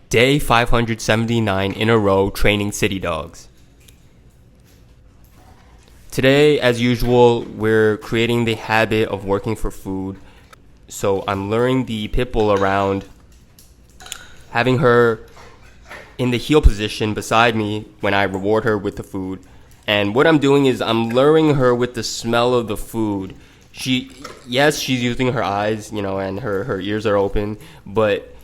Day 579 in a row training city dogs. Today, as usual, we're creating the habit of working for food. So I'm luring the pit bull around, having her in the heel position beside me when I reward her with the food. And what I'm doing is I'm luring her with the smell of the food. She's using her eyes, and her ears are open, but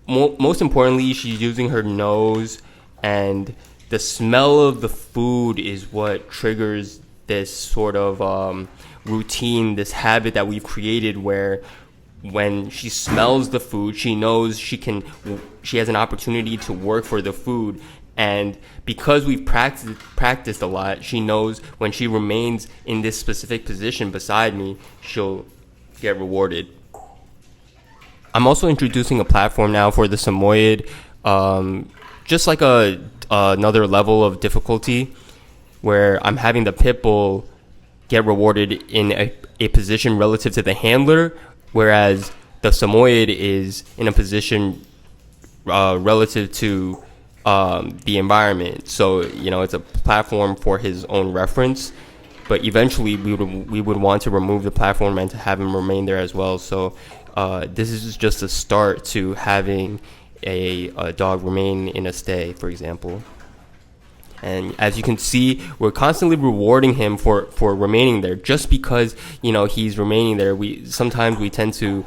most importantly, she's using her nose, and the smell of the food is what triggers this sort of routine, this habit that we've created where when she smells the food, she knows she has an opportunity to work for the food. And because we've practiced a lot, she knows when she remains in this specific position beside me, she'll get rewarded. I'm also introducing a platform now for the Samoyed, just like another level of difficulty, where I'm having the pit bull get rewarded in a position relative to the handler, whereas the Samoyed is in a position relative to the environment. So it's a platform for his own reference, but eventually we would want to remove the platform and to have him remain there as well. So this is just a start to having a dog remain in a stay, for example. And as you can see, we're constantly rewarding him for remaining there. Just because he's remaining there, sometimes we tend to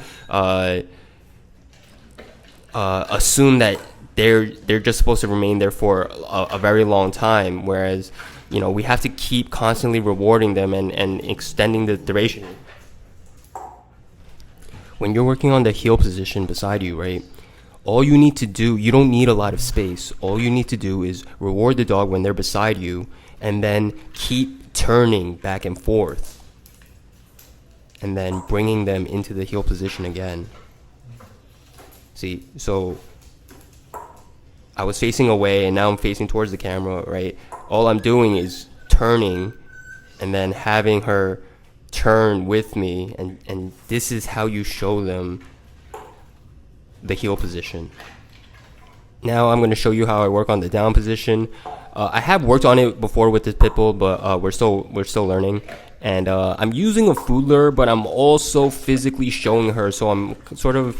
assume that they're just supposed to remain there for a very long time, whereas we have to keep constantly rewarding them and extending the duration. When you're working on the heel position beside you, right? All you need to do, you don't need a lot of space. All you need to do is reward the dog when they're beside you, and then keep turning back and forth, and then bringing them into the heel position again. See, so I was facing away and now I'm facing towards the camera, right? All I'm doing is turning and then having her turn with me, and this is how you show them the heel position. Now I'm going to show you how I work on the down position. I have worked on it before with this pit bull, but we're still learning. And I'm using a food lure, but I'm also physically showing her. So I'm sort of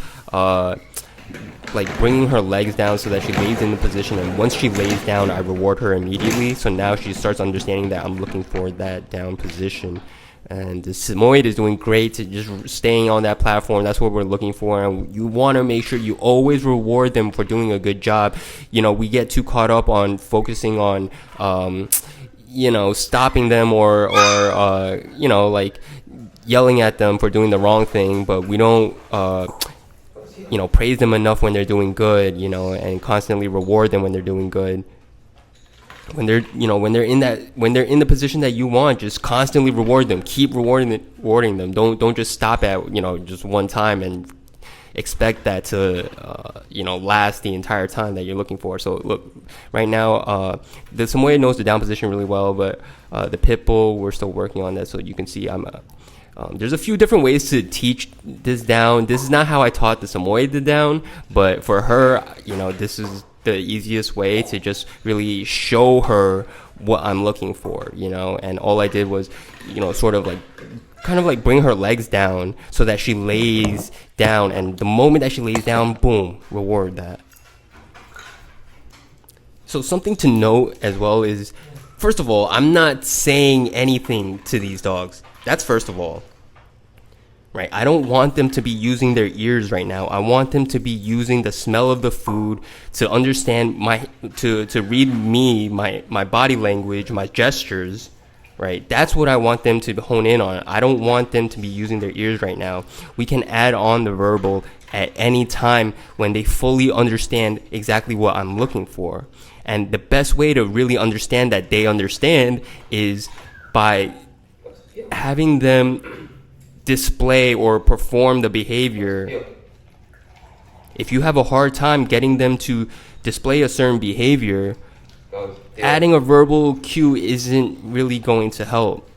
like bringing her legs down so that she lays in the position. And once she lays down, I reward her immediately. So now she starts understanding that I'm looking for that down position. And the Samoyed is doing great to just staying on that platform. That's what we're looking for. And you want to make sure you always reward them for doing a good job. We get too caught up on focusing on, stopping them or like yelling at them for doing the wrong thing. But we don't, praise them enough when they're doing good, and constantly reward them when they're doing good. When they're in the position that you want, just constantly reward them. Keep rewarding them. Don't just stop at just one time and expect that to last the entire time that you're looking for. So look, right now the Samoyed knows the down position really well, but the pit bull, we're still working on that. So you can see there's a few different ways to teach this down. This is not how I taught the Samoyed the down, but for her, this is the easiest way to just really show her what I'm looking for, and all I did was, sort of like kind of like bring her legs down so that she lays down, and the moment that she lays down, boom, reward that. So something to note as well is, first of all, I'm not saying anything to these dogs. That's first of all. Right, I don't want them to be using their ears right now. I want them to be using the smell of the food to understand to read me, my body language, my gestures, right? That's what I want them to hone in on. I don't want them to be using their ears right now. We can add on the verbal at any time when they fully understand exactly what I'm looking for. And the best way to really understand that they understand is by having them display or perform the behavior. If you have a hard time getting them to display a certain behavior, adding a verbal cue isn't really going to help,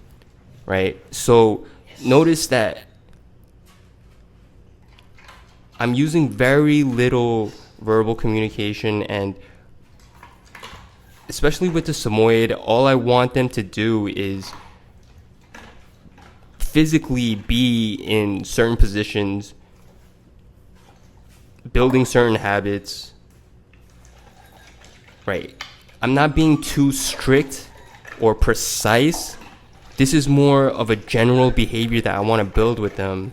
right? So notice that I'm using very little verbal communication, and especially with the Samoyed, all I want them to do is physically be in certain positions, building certain habits. Right. I'm not being too strict or precise. This is more of a general behavior that I want to build with them.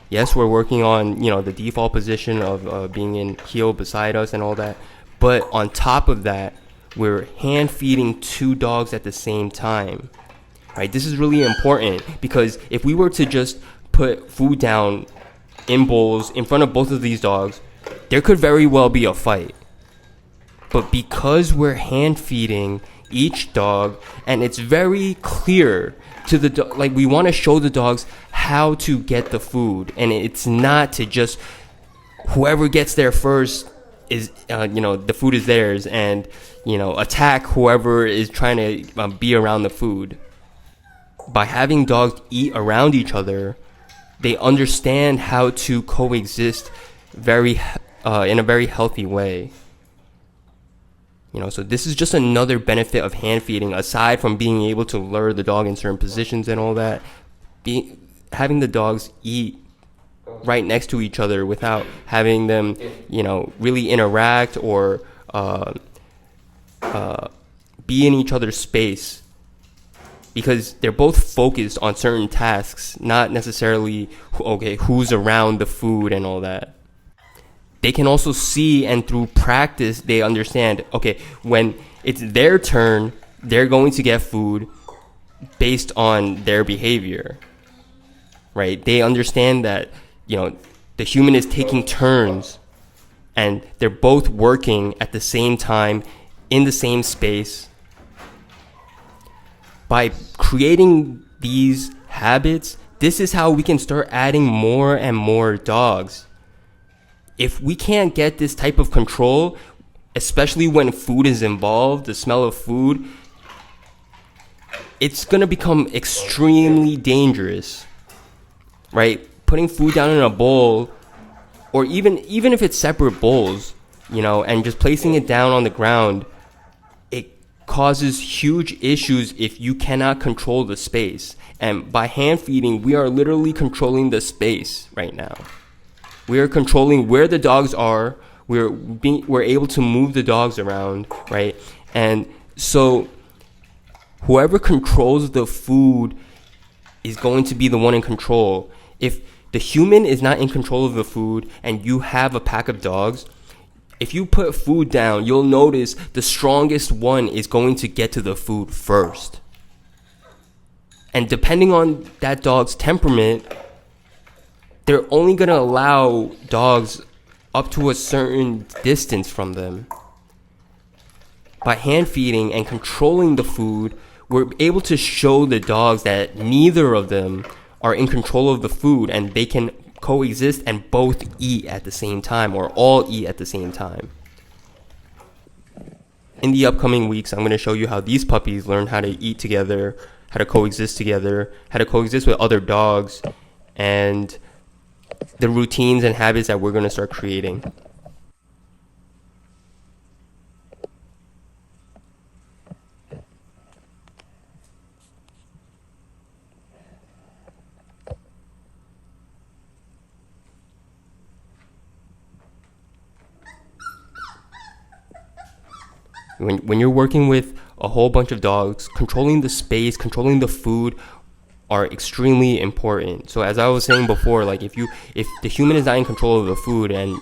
Yes, we're working on, the default position of being in heel beside us and all that. But on top of that, we're hand feeding 2 dogs at the same time. Right? This is really important because if we were to just put food down in bowls in front of both of these dogs, there could very well be a fight. But because we're hand feeding each dog, and it's very clear to the dog, like we want to show the dogs how to get the food, and it's not to just whoever gets there first is, the food is theirs, and attack whoever is trying to be around the food. By having dogs eat around each other, they understand how to coexist in a very healthy way. So this is just another benefit of hand feeding, aside from being able to lure the dog in certain positions and all that. Having the dogs eat right next to each other without having them, really interact or be in each other's space, because they're both focused on certain tasks, not necessarily, who's around the food and all that. They can also see, and through practice, they understand, when it's their turn, they're going to get food based on their behavior, right? They understand that, the human is taking turns, and they're both working at the same time in the same space. By creating these habits, this is how we can start adding more and more dogs. If we can't get this type of control, especially when food is involved, the smell of food, it's going to become extremely dangerous, right? Putting food down in a bowl, or even if it's separate bowls, and just placing it down on the ground, causes huge issues if you cannot control the space. And by hand feeding, we are literally controlling the space right now. We are controlling where the dogs are. We're able to move the dogs around, right? And so whoever controls the food is going to be the one in control. If the human is not in control of the food and you have a pack of dogs, if you put food down, you'll notice the strongest one is going to get to the food first. And depending on that dog's temperament, they're only going to allow dogs up to a certain distance from them. By hand feeding and controlling the food, we're able to show the dogs that neither of them are in control of the food, and they can coexist and both eat at the same time, or all eat at the same time. In the upcoming weeks, I'm going to show you how these puppies learn how to eat together, how to coexist together, how to coexist with other dogs, and the routines and habits that we're going to start creating. When you're working with a whole bunch of dogs, controlling the space, controlling the food are extremely important. So as I was saying before, like if the human is not in control of the food, and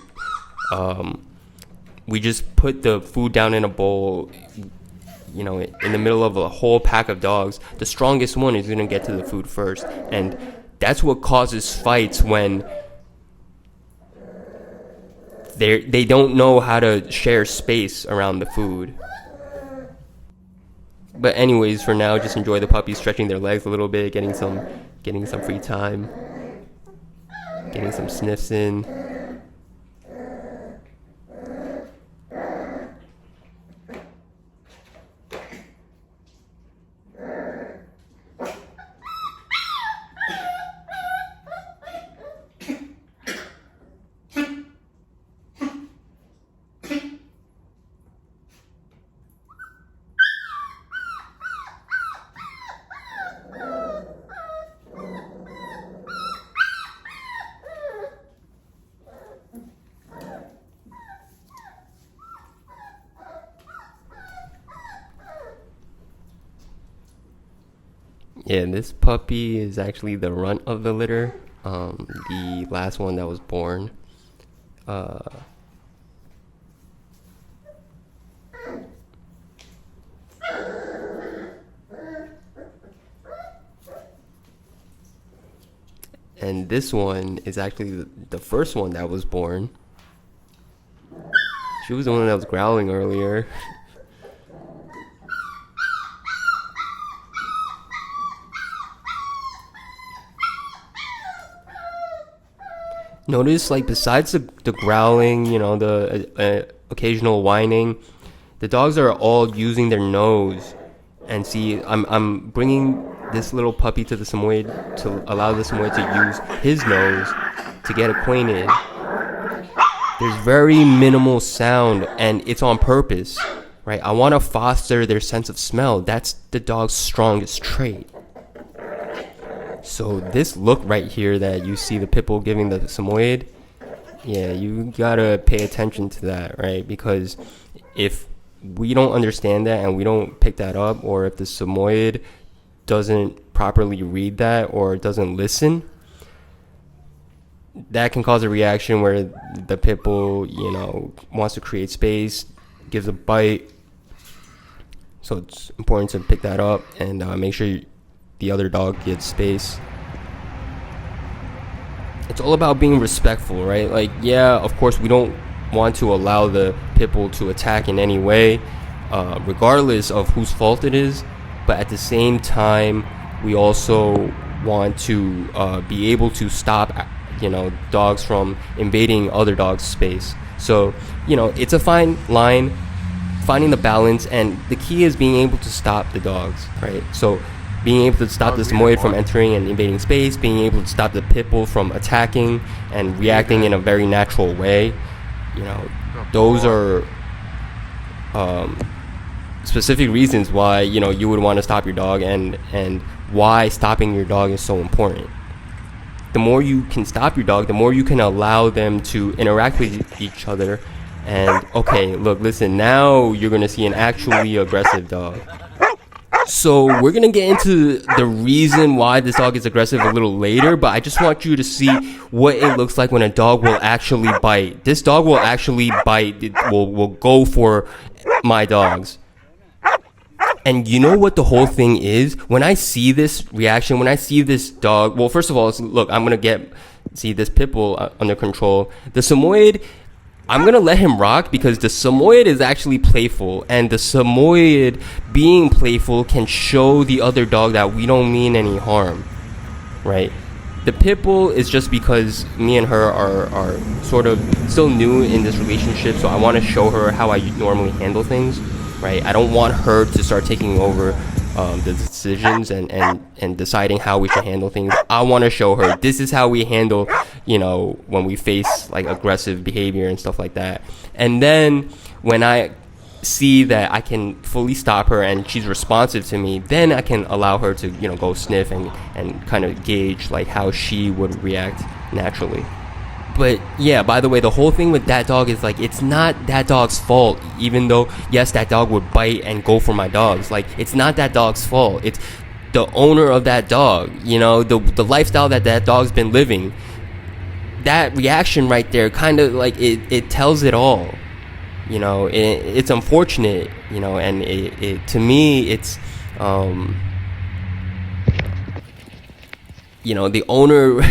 we just put the food down in a bowl, in the middle of a whole pack of dogs, the strongest one is going to get to the food first. And that's what causes fights, when they don't know how to share space around the food. But anyways, for now, just enjoy the puppies stretching their legs a little bit, getting some free time, getting some sniffs in. Yeah, this puppy is actually the runt of the litter. The last one that was born. Uh, and this one is actually the first one that was born. She was the one that was growling earlier. Notice, like, besides the growling, the occasional whining, the dogs are all using their nose. And see, I'm bringing this little puppy to the Samoyed to allow the Samoyed to use his nose to get acquainted. There's very minimal sound, and it's on purpose, right? I want to foster their sense of smell. That's the dog's strongest trait. So this look right here that you see the pit bull giving the Samoyed, yeah, you gotta pay attention to that, right? Because if we don't understand that and we don't pick that up, or if the Samoyed doesn't properly read that or doesn't listen, that can cause a reaction where the pit bull, wants to create space, gives a bite. So it's important to pick that up and make sure the other dog gets space. It's all about being respectful, right? Like, yeah, of course, we don't want to allow the pit bull to attack in any way, regardless of whose fault it is. But at the same time, we also want to be able to stop, dogs from invading other dogs' space. So, it's a fine line, finding the balance, and the key is being able to stop the dogs, right? So being able to stop the Samoyed from entering and invading space, being able to stop the pit bull from attacking and reacting in a very natural way. Those are specific reasons why, you would want to stop your dog, and why stopping your dog is so important. The more you can stop your dog, the more you can allow them to interact with each other. And, okay, look, listen, now you're going to see an actually aggressive dog. So we're going to get into the reason why this dog is aggressive a little later, but I just want you to see what it looks like when a dog will actually bite. This dog will actually bite, will go for my dogs. And you know what the whole thing is? When I see this reaction, when I see this dog, well, first of all, look, I'm going to see this pit bull under control. The Samoyed, I'm going to let him rock because the Samoyed is actually playful, and the Samoyed being playful can show the other dog that we don't mean any harm, right? The pit bull is just because me and her are sort of still new in this relationship, so I want to show her how I normally handle things, right? I don't want her to start taking over the decisions and deciding how we should handle things. I want to show her this is how we handle, when we face like aggressive behavior and stuff like that. And then when I see that I can fully stop her and she's responsive to me, then I can allow her to, go sniff and kind of gauge like how she would react naturally. But yeah, by the way, the whole thing with that dog is like, it's not that dog's fault, even though, yes, that dog would bite and go for my dogs. Like, it's not that dog's fault. It's the owner of that dog, the lifestyle that dog's been living. That reaction right there kind of like, it tells it all. It's unfortunate, and it to me, it's, the owner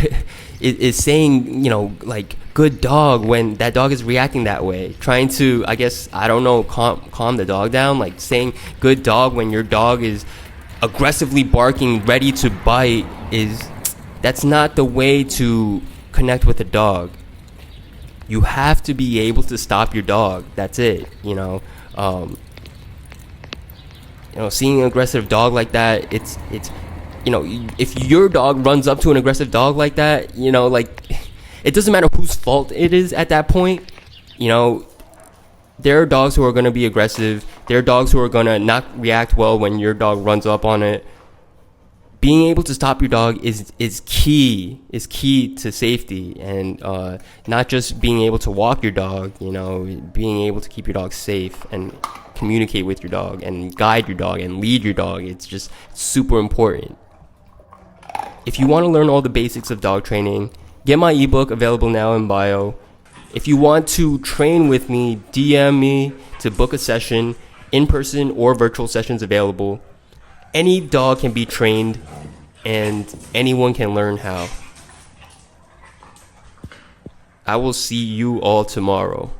is saying, like, good dog when that dog is reacting that way, trying to, I guess, I don't know, calm the dog down, like saying good dog when your dog is aggressively barking, ready to bite, that's not the way to connect with a dog. You have to be able to stop your dog. That's it. Seeing an aggressive dog like that, it's if your dog runs up to an aggressive dog like that, like, it doesn't matter whose fault it is at that point. There are dogs who are going to be aggressive. There are dogs who are going to not react well when your dog runs up on it. Being able to stop your dog is key to safety, and not just being able to walk your dog, being able to keep your dog safe and communicate with your dog and guide your dog and lead your dog. It's just super important. If you want to learn all the basics of dog training, get my ebook available now in bio. If you want to train with me, DM me to book a session, in person or virtual sessions available. Any dog can be trained and anyone can learn how. I will see you all tomorrow.